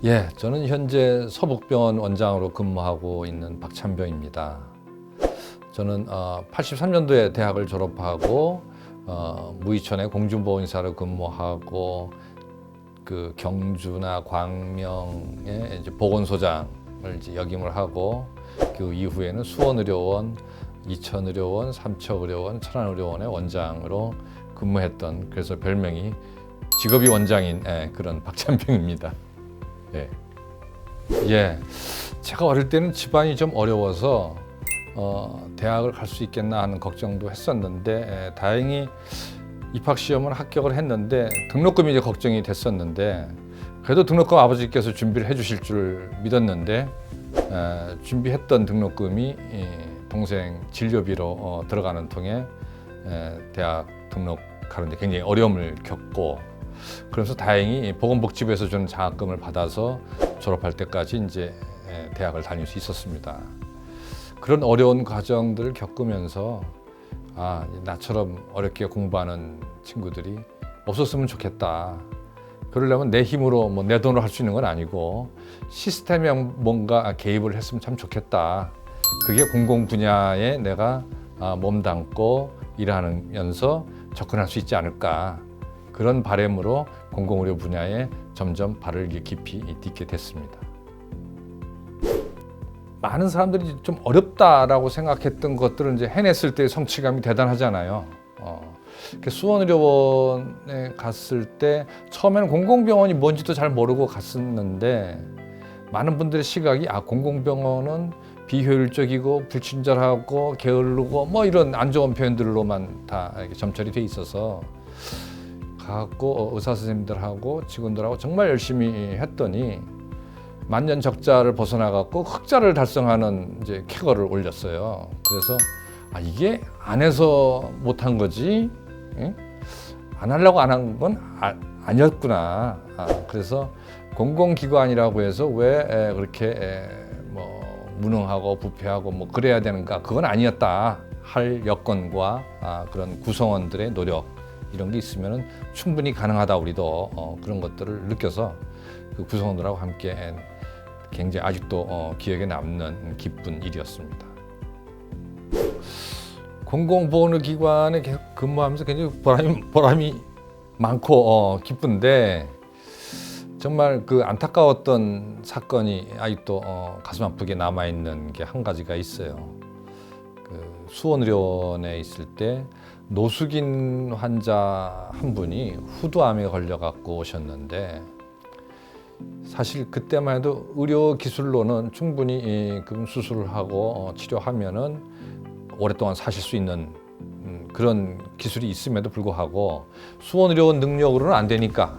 예, 저는 현재 서북병원 원장으로 근무하고 있는 박찬병입니다. 저는 83년도에 대학을 졸업하고 무의천의 공중보건사로 근무하고 그 경주나 광명의 이제 보건소장을 이제 역임을 하고 그 이후에는 수원의료원, 이천의료원, 삼척의료원, 천안의료원의 원장으로 근무했던 그래서 별명이 직업이 원장인 그런 박찬병입니다. 예. 예. 제가 어릴 때는 집안이 좀 어려워서 대학을 갈 수 있겠나 하는 걱정도 했었는데 다행히 입학 시험은 합격을 했는데 등록금이 이제 걱정이 됐었는데 그래도 등록금 아버지께서 준비를 해주실 줄 믿었는데 준비했던 등록금이 동생 진료비로 들어가는 통에 대학 등록하는데 굉장히 어려움을 겪고 그래서 다행히 보건복지부에서 주는 장학금을 받아서 졸업할 때까지 이제 대학을 다닐 수 있었습니다. 그런 어려운 과정들을 겪으면서 나처럼 어렵게 공부하는 친구들이 없었으면 좋겠다. 그러려면 내 힘으로 내 돈으로 할 수 있는 건 아니고 시스템에 뭔가 개입을 했으면 참 좋겠다. 그게 공공 분야에 내가 몸담고 일하면서 접근할 수 있지 않을까. 그런 바람으로 공공의료 분야에 점점 발을 깊이 딛게 됐습니다. 많은 사람들이 좀 어렵다라고 생각했던 것들은 이제 해냈을 때 성취감이 대단하잖아요. 수원의료원에 갔을 때 처음에는 공공병원이 뭔지도 잘 모르고 갔었는데 많은 분들의 시각이 공공병원은 비효율적이고 불친절하고 게으르고 이런 안 좋은 표현들로만 다 점철이 돼 있어서 가고 의사 선생님들하고 직원들하고 정말 열심히 했더니 만년 적자를 벗어나갖고 흑자를 달성하는 이제 쾌거를 올렸어요. 그래서 이게 안 해서 못한 거지, 응? 안 하려고 안 한 건 아니었구나. 그래서 공공기관이라고 해서 왜 그렇게 무능하고 부패하고 그래야 되는가? 그건 아니었다. 할 여건과 그런 구성원들의 노력 이런 게 있으면 충분히 가능하다. 우리도 그런 것들을 느껴서 그 구성원들하고 함께 굉장히 아직도 기억에 남는 기쁜 일이었습니다. 공공보건기관에 계속 근무하면서 굉장히 보람이 많고 기쁜데 정말 그 안타까웠던 사건이 아직도 가슴 아프게 남아있는 게 한 가지가 있어요. 그 수원의료원에 있을 때 노숙인 환자 한 분이 후두암에 걸려갖고 오셨는데 사실 그때만 해도 의료 기술로는 충분히 수술을 하고 치료하면은 오랫동안 사실 수 있는 그런 기술이 있음에도 불구하고 수원의료원 능력으로는 안 되니까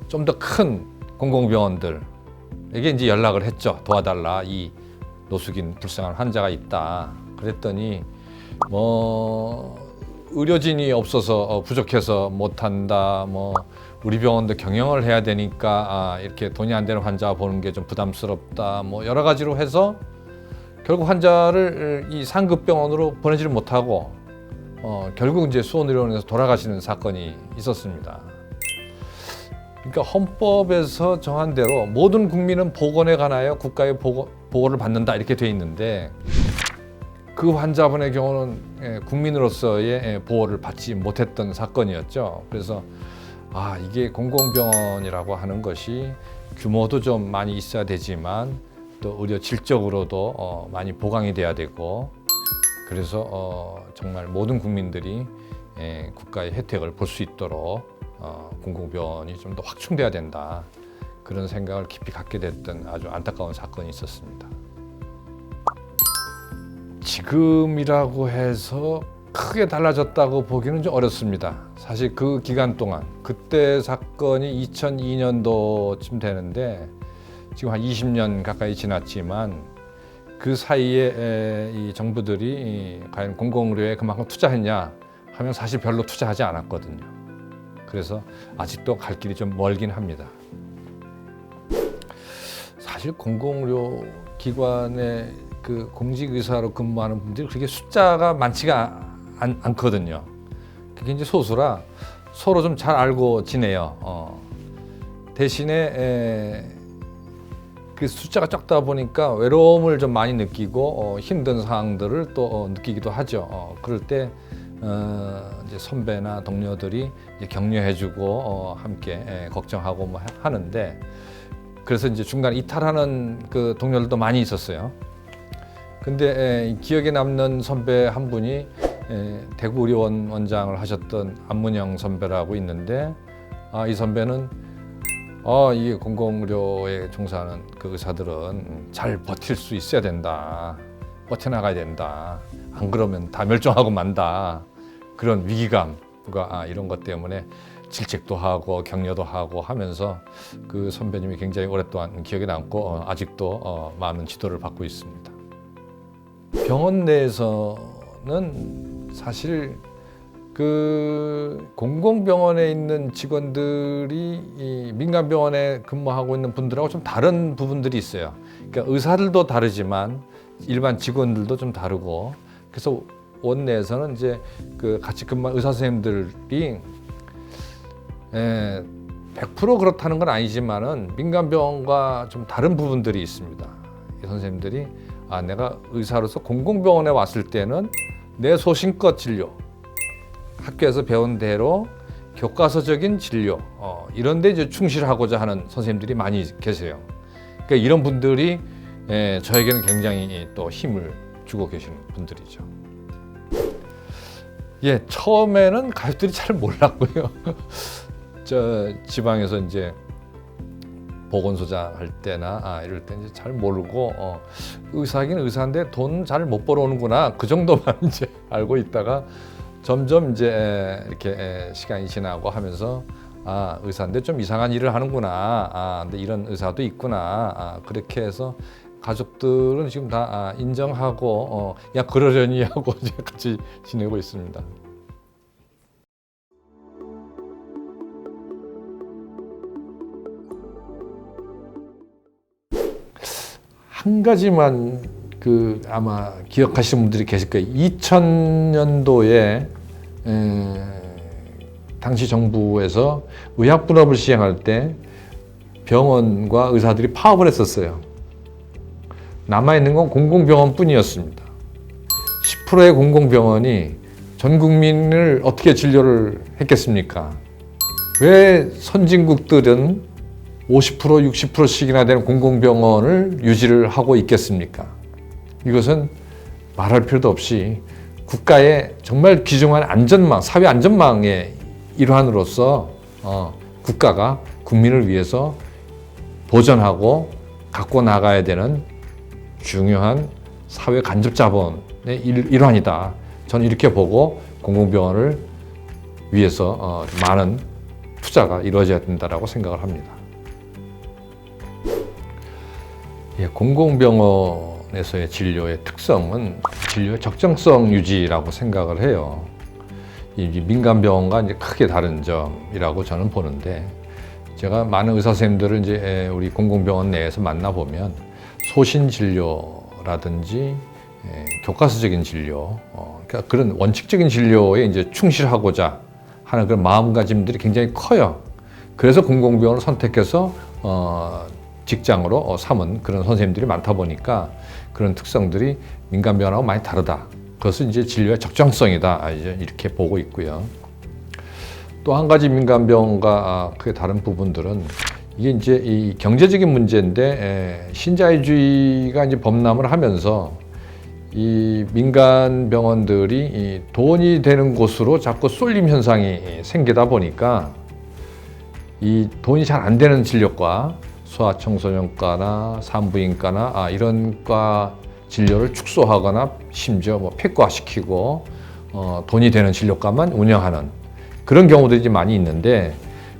좀 더 큰 공공병원들에게 이제 연락을 했죠. 도와달라. 이 노숙인 불쌍한 환자가 있다. 그랬더니 의료진이 없어서 부족해서 못한다. 우리 병원도 경영을 해야 되니까 이렇게 돈이 안 되는 환자 보는 게 좀 부담스럽다. 여러 가지로 해서 결국 환자를 이 상급병원으로 보내지를 못하고 결국 이제 수원의료원에서 돌아가시는 사건이 있었습니다. 그러니까 헌법에서 정한 대로 모든 국민은 보건에 관하여 국가의 보호를 받는다 이렇게 돼 있는데 그 환자분의 경우는 국민으로서의 보호를 받지 못했던 사건이었죠. 그래서 이게 공공병원이라고 하는 것이 규모도 좀 많이 있어야 되지만 또 의료 질적으로도 많이 보강이 돼야 되고 그래서 정말 모든 국민들이 국가의 혜택을 볼 수 있도록 공공병원이 좀 더 확충돼야 된다. 그런 생각을 깊이 갖게 됐던 아주 안타까운 사건이 있었습니다. 지금이라고 해서 크게 달라졌다고 보기는 좀 어렵습니다. 사실 그 기간 동안 그때 사건이 2002년도쯤 되는데 지금 한 20년 가까이 지났지만 그 사이에 이 정부들이 과연 공공의료에 그만큼 투자했냐 하면 사실 별로 투자하지 않았거든요. 그래서 아직도 갈 길이 좀 멀긴 합니다. 사실 공공의료 기관에 그 공직의사로 근무하는 분들이 그렇게 숫자가 많지가 않거든요. 그게 이제 소수라 서로 좀 잘 알고 지내요. 대신에 그 숫자가 적다 보니까 외로움을 좀 많이 느끼고 힘든 상황들을 또 느끼기도 하죠. 그럴 때 이제 선배나 동료들이 이제 격려해주고 함께 걱정하고 뭐 하는데, 그래서 이제 중간에 이탈하는 그 동료들도 많이 있었어요. 근데 기억에 남는 선배 한 분이 대구 의료원 원장을 하셨던 안문영 선배라고 있는데, 이 선배는 이게 공공의료에 종사하는 그 의사들은 잘 버틸 수 있어야 된다. 버텨나가야 된다. 안 그러면 다 멸종하고 만다. 그런 위기감과 이런 것 때문에 질책도 하고 격려도 하고 하면서 그 선배님이 굉장히 오랫동안 기억에 남고 아직도 많은 지도를 받고 있습니다. 병원 내에서는 사실 그 공공병원에 있는 직원들이 이 민간병원에 근무하고 있는 분들하고 좀 다른 부분들이 있어요. 그러니까 의사들도 다르지만 일반 직원들도 좀 다르고, 그래서 원내에서는 이제 그 같이 근무한 의사 선생님들이 100% 그렇다는 건 아니지만은 민간병원과 좀 다른 부분들이 있습니다. 이 선생님들이 내가 의사로서 공공병원에 왔을 때는 내 소신껏 진료, 학교에서 배운 대로 교과서적인 진료 이런 데 이제 충실하고자 하는 선생님들이 많이 계세요. 그러니까 이런 분들이 저에게는 굉장히 또 힘을 주고 계시는 분들이죠. 처음에는 가족들이 잘 몰랐고요. 저 지방에서 이제 보건소장 할 때나 이럴 때 이제 잘 모르고 의사긴 의사인데 돈 잘 못 벌어오는구나, 그 정도만 이제 알고 있다가 점점 이제 이렇게 시간이 지나고 하면서 의사인데 좀 이상한 일을 하는구나, 근데 이런 의사도 있구나, 그렇게 해서 가족들은 지금 다 인정하고 야 그러려니 하고 이제 같이 지내고 있습니다. 한 가지만 아마 기억하시는 분들이 계실 거예요. 2000년도에 당시 정부에서 의학분업을 시행할 때 병원과 의사들이 파업을 했었어요. 남아있는 건 공공병원뿐이었습니다. 10%의 공공병원이 전 국민을 어떻게 진료를 했겠습니까? 왜 선진국들은 50% 60%씩이나 되는 공공병원을 유지를 하고 있겠습니까? 이것은 말할 필요도 없이 국가의 정말 귀중한 안전망, 사회 안전망의 일환으로서 국가가 국민을 위해서 보전하고 갖고 나가야 되는 중요한 사회 간접 자본의 일환이다. 저는 이렇게 보고 공공병원을 위해서 많은 투자가 이루어져야 된다고 생각을 합니다. 공공병원에서의 진료의 특성은 진료의 적정성 유지라고 생각을 해요. 이 민간병원과 이제 크게 다른 점이라고 저는 보는데, 제가 많은 의사 선생님들을 이제 우리 공공병원 내에서 만나보면 소신 진료라든지 교과서적인 진료, 그러니까 그런 원칙적인 진료에 이제 충실하고자 하는 그런 마음가짐들이 굉장히 커요. 그래서 공공병원을 선택해서 직장으로 삼은 그런 선생님들이 많다 보니까 그런 특성들이 민간병원하고 많이 다르다. 그것은 이제 진료의 적정성이다. 이제 이렇게 보고 있고요. 또 한 가지 민간병원과 크게 다른 부분들은 이게 이제 이 경제적인 문제인데, 신자유주의가 이제 범람을 하면서 이 민간 병원들이 이 돈이 되는 곳으로 자꾸 쏠림 현상이 생기다 보니까 이 돈이 잘 안 되는 진료과 소아청소년과나 산부인과나 이런 과 진료를 축소하거나 심지어 뭐 폐과시키고 돈이 되는 진료과만 운영하는 그런 경우들이 이제 많이 있는데,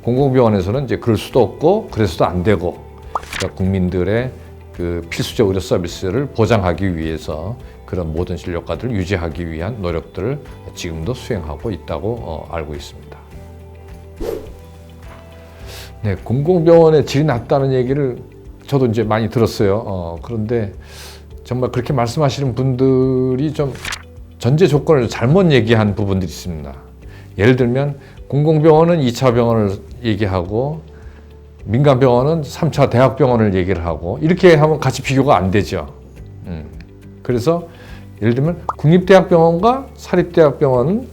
공공병원에서는 이제 그럴 수도 없고 그래서도 안 되고, 그러니까 국민들의 그 필수적 의료 서비스를 보장하기 위해서 그런 모든 진료과들을 유지하기 위한 노력들을 지금도 수행하고 있다고 알고 있습니다. 네, 공공병원의 질이 낮다는 얘기를 저도 이제 많이 들었어요. 그런데 정말 그렇게 말씀하시는 분들이 좀 전제 조건을 잘못 얘기한 부분들이 있습니다. 예를 들면 공공병원은 2차 병원을 얘기하고 민간병원은 3차 대학병원을 얘기를 하고 이렇게 하면 같이 비교가 안 되죠. 그래서 예를 들면 국립대학병원과 사립대학병원은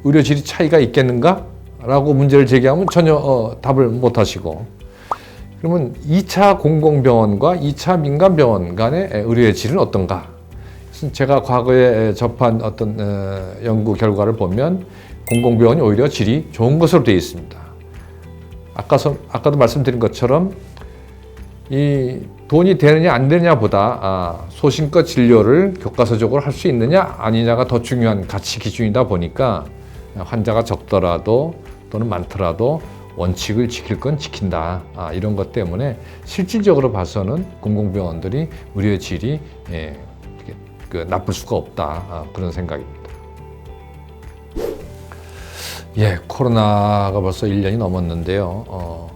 의료질이 차이가 있겠는가? 라고 문제를 제기하면 전혀 답을 못 하시고, 그러면 2차 공공병원과 2차 민간병원 간의 의료의 질은 어떤가? 제가 과거에 접한 어떤 연구 결과를 보면 공공병원이 오히려 질이 좋은 것으로 되어 있습니다. 아까도 말씀드린 것처럼 이 돈이 되느냐 안 되느냐보다 소신껏 진료를 교과서적으로 할 수 있느냐 아니냐가 더 중요한 가치 기준이다 보니까 환자가 적더라도 또는 많더라도 원칙을 지킬 건 지킨다. 이런 것 때문에 실질적으로 봐서는 공공병원들이 의료의 질이 나쁠 수가 없다. 그런 생각입니다. 코로나가 벌써 1년이 넘었는데요.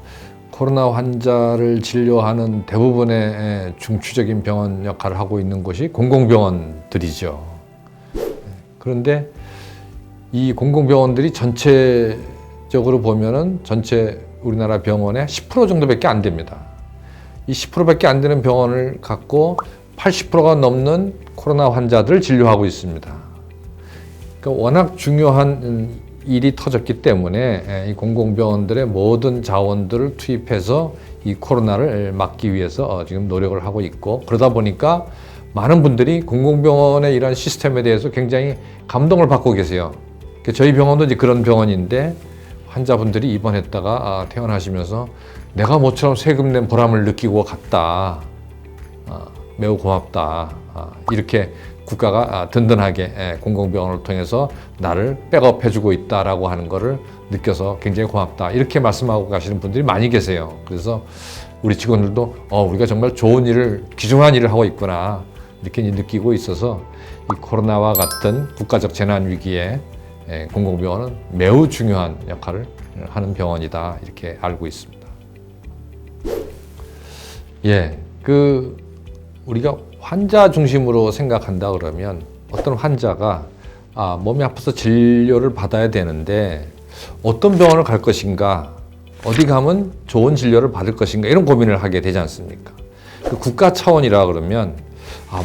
코로나 환자를 진료하는 대부분의 중추적인 병원 역할을 하고 있는 곳이 공공병원들이죠. 그런데 이 공공병원들이 전체적으로 보면은 전체 우리나라 병원의 10% 정도밖에 안 됩니다. 이 10%밖에 안 되는 병원을 갖고 80%가 넘는 코로나 환자들을 진료하고 있습니다. 그러니까 워낙 중요한 일이 터졌기 때문에 이 공공병원들의 모든 자원들을 투입해서 이 코로나를 막기 위해서 지금 노력을 하고 있고, 그러다 보니까 많은 분들이 공공병원의 이런 시스템에 대해서 굉장히 감동을 받고 계세요. 저희 병원도 이제 그런 병원인데 환자분들이 입원했다가 퇴원하시면서 내가 모처럼 세금 낸 보람을 느끼고 갔다. 매우 고맙다. 이렇게 국가가 든든하게 공공병원을 통해서 나를 백업해주고 있다라고 하는 거를 느껴서 굉장히 고맙다. 이렇게 말씀하고 가시는 분들이 많이 계세요. 그래서 우리 직원들도 우리가 정말 좋은 일을, 귀중한 일을 하고 있구나. 이렇게 느끼고 있어서 이 코로나와 같은 국가적 재난 위기에 공공병원은 매우 중요한 역할을 하는 병원이다. 이렇게 알고 있습니다. 우리가 환자 중심으로 생각한다 그러면 어떤 환자가 몸이 아파서 진료를 받아야 되는데 어떤 병원을 갈 것인가, 어디 가면 좋은 진료를 받을 것인가, 이런 고민을 하게 되지 않습니까? 그 국가 차원이라 그러면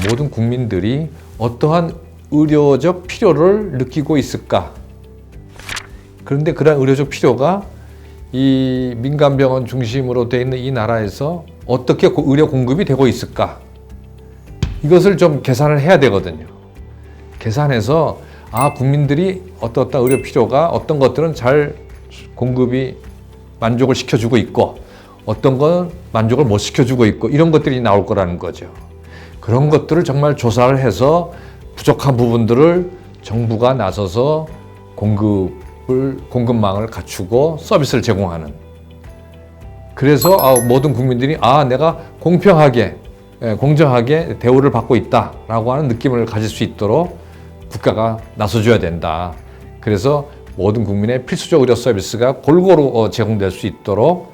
모든 국민들이 어떠한 의료적 필요를 느끼고 있을까? 그런데 그런 의료적 필요가 이 민간병원 중심으로 되어 있는 이 나라에서 어떻게 의료 공급이 되고 있을까? 이것을 좀 계산을 해야 되거든요. 계산해서 국민들이 어떤 의료 필요가, 어떤 것들은 잘 공급이 만족을 시켜주고 있고 어떤 건 만족을 못 시켜주고 있고, 이런 것들이 나올 거라는 거죠. 그런 것들을 정말 조사를 해서 부족한 부분들을 정부가 나서서 공급망을 갖추고 서비스를 제공하는, 그래서 모든 국민들이 내가 공평하게 공정하게 대우를 받고 있다라고 하는 느낌을 가질 수 있도록 국가가 나서줘야 된다. 그래서 모든 국민의 필수적 의료 서비스가 골고루 제공될 수 있도록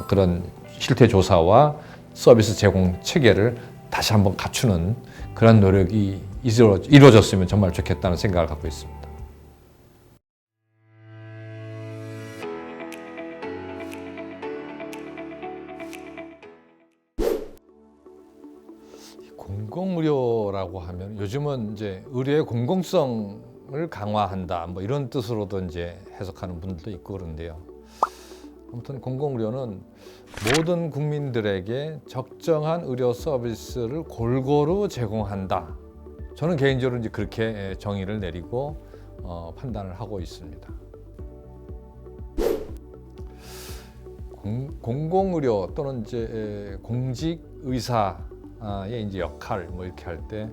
그런 실태 조사와 서비스 제공 체계를 다시 한번 갖추는 그런 노력이 이루어졌으면 정말 좋겠다는 생각을 갖고 있습니다. 공공의료라고 하면 요즘은 이제 의료의 공공성을 강화한다, 이런 뜻으로도 이제 해석하는 분들도 있고 그런데요. 아무튼 공공의료는 모든 국민들에게 적정한 의료 서비스를 골고루 제공한다. 저는 개인적으로 이제 그렇게 정의를 내리고 판단을 하고 있습니다. 공공의료 또는 이제 공직 의사의 이제 역할 이렇게 할 때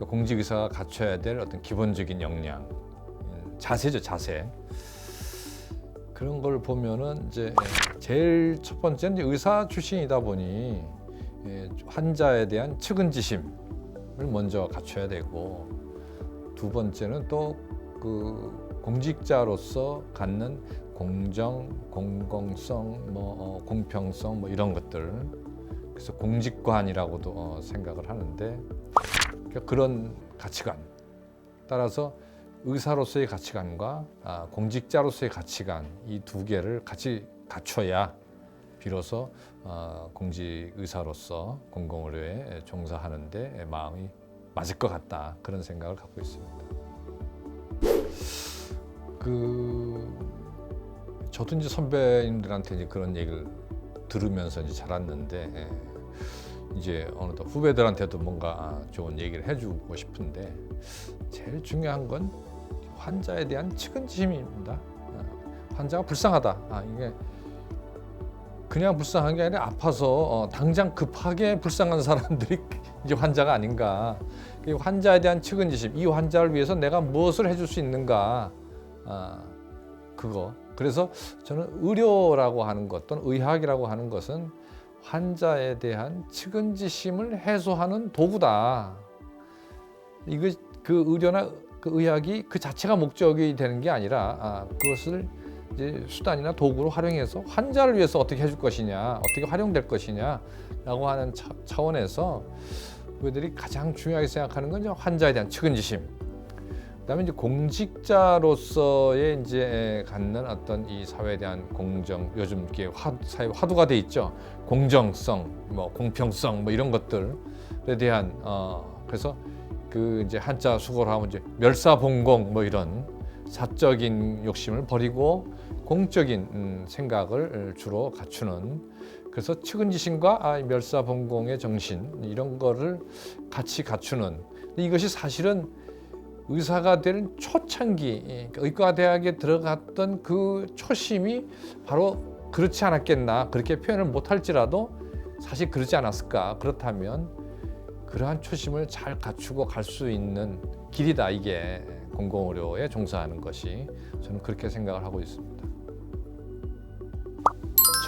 공직 의사가 갖춰야 될 어떤 기본적인 역량, 자세죠, 자세. 그런 걸 보면은 이제 제일 첫 번째는 이제 의사 출신이다 보니 환자에 대한 측은지심을 먼저 갖춰야 되고, 두 번째는 또 그 공직자로서 갖는 공정, 공공성, 공평성 이런 것들, 그래서 공직관이라고도 생각을 하는데, 그런 가치관, 따라서 의사로서의 가치관과 공직자로서의 가치관, 이 두 개를 같이 갖춰야 비로소 공직 의사로서 공공의료에 종사하는데 마음이 맞을 것 같다, 그런 생각을 갖고 있습니다. 저도 이제 선배님들한테 이제 그런 얘기를 들으면서 이제 자랐는데, 이제 어느덧 후배들한테도 뭔가 좋은 얘기를 해주고 싶은데, 제일 중요한 건 환자에 대한 측은지심입니다. 환자가 불쌍하다. 이게 그냥 불쌍한 게 아니라 아파서 당장 급하게 불쌍한 사람들이 이제 환자가 아닌가. 환자에 대한 측은지심, 이 환자를 위해서 내가 무엇을 해줄 수 있는가, 그거. 그래서 저는 의료라고 하는 것 또는 의학이라고 하는 것은 환자에 대한 측은지심을 해소하는 도구다. 이거 그 의료나 그 의학이 그 자체가 목적이 되는 게 아니라 그것을 이제 수단이나 도구로 활용해서 환자를 위해서 어떻게 해줄 것이냐, 어떻게 활용될 것이냐라고 하는 차원에서 우리들이 가장 중요하게 생각하는 건 이제 환자에 대한 측은지심. 그다음에 이제 공직자로서의 이제 갖는 어떤 이 사회에 대한 공정, 요즘 이게 사회 화두가 돼 있죠. 공정성, 뭐 공평성, 뭐 이런 것들에 대한 그래서 그 이제 한자 수고를 하면 이제 멸사봉공 뭐 이런 사적인 욕심을 버리고 공적인 생각을 주로 갖추는, 그래서 측은지심과 멸사봉공의 정신, 이런 거를 같이 갖추는, 이것이 사실은 의사가 되는 초창기, 의과대학에 들어갔던 그 초심이 바로 그렇지 않았겠나, 그렇게 표현을 못할지라도 사실 그러지 않았을까. 그렇다면 그러한 초심을 잘 갖추고 갈 수 있는 길이다, 이게 공공의료에 종사하는 것이. 저는 그렇게 생각을 하고 있습니다.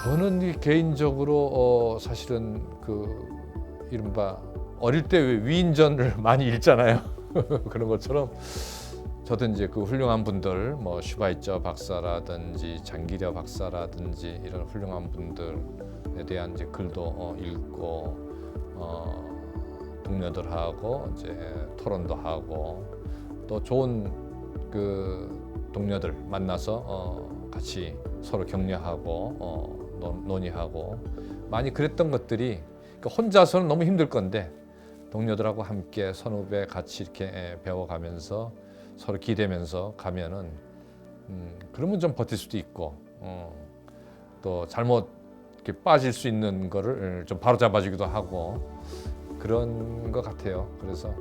저는 개인적으로 사실은 그 이른바 어릴 때 왜 위인전을 많이 읽잖아요. 그런 것처럼 저도 이제 그 훌륭한 분들, 뭐 슈바이처 박사라든지 장기려 박사라든지 이런 훌륭한 분들에 대한 이제 글도 읽고 동료들하고 이제 토론도 하고, 또 좋은 그 동료들 만나서 같이 서로 격려하고 논의하고 많이 그랬던 것들이, 그러니까 혼자서는 너무 힘들 건데 동료들하고 함께 선후배 같이 이렇게 배워가면서 서로 기대면서 가면은 그러면 좀 버틸 수도 있고, 또 잘못 이렇게 빠질 수 있는 거를 좀 바로 잡아주기도 하고 그런 것 같아요. 그래서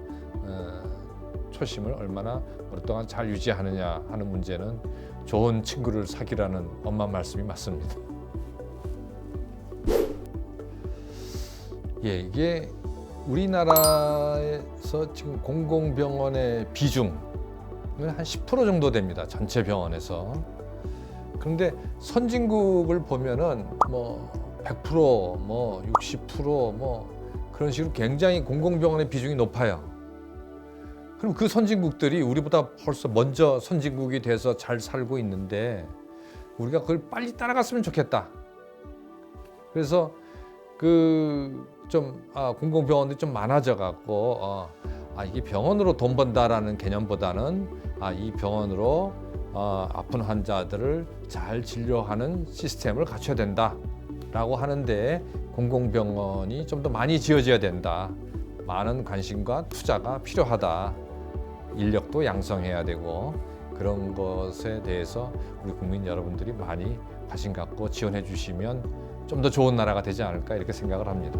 초심을 얼마나 오랫동안 잘 유지하느냐 하는 문제는 좋은 친구를 사귀라는 엄마 말씀이 맞습니다. 예, 이게 우리나라에서 지금 공공병원의 비중은 한 10% 정도 됩니다. 전체 병원에서. 그런데 선진국을 보면은 뭐 100%, 뭐 60%, 뭐 그런 식으로 굉장히 공공병원의 비중이 높아요. 그럼 그 선진국들이 우리보다 벌써 먼저 선진국이 돼서 잘 살고 있는데 우리가 그걸 빨리 따라갔으면 좋겠다. 그래서 공공병원들이 좀 많아져 갖고 이게 병원으로 돈 번다라는 개념보다는 이 병원으로 아픈 환자들을 잘 진료하는 시스템을 갖춰야 된다라고 하는데 공공병원이 좀 더 많이 지어져야 된다. 많은 관심과 투자가 필요하다. 인력도 양성해야 되고, 그런 것에 대해서 우리 국민 여러분들이 많이 관심 갖고 지원해 주시면 좀 더 좋은 나라가 되지 않을까, 이렇게 생각을 합니다.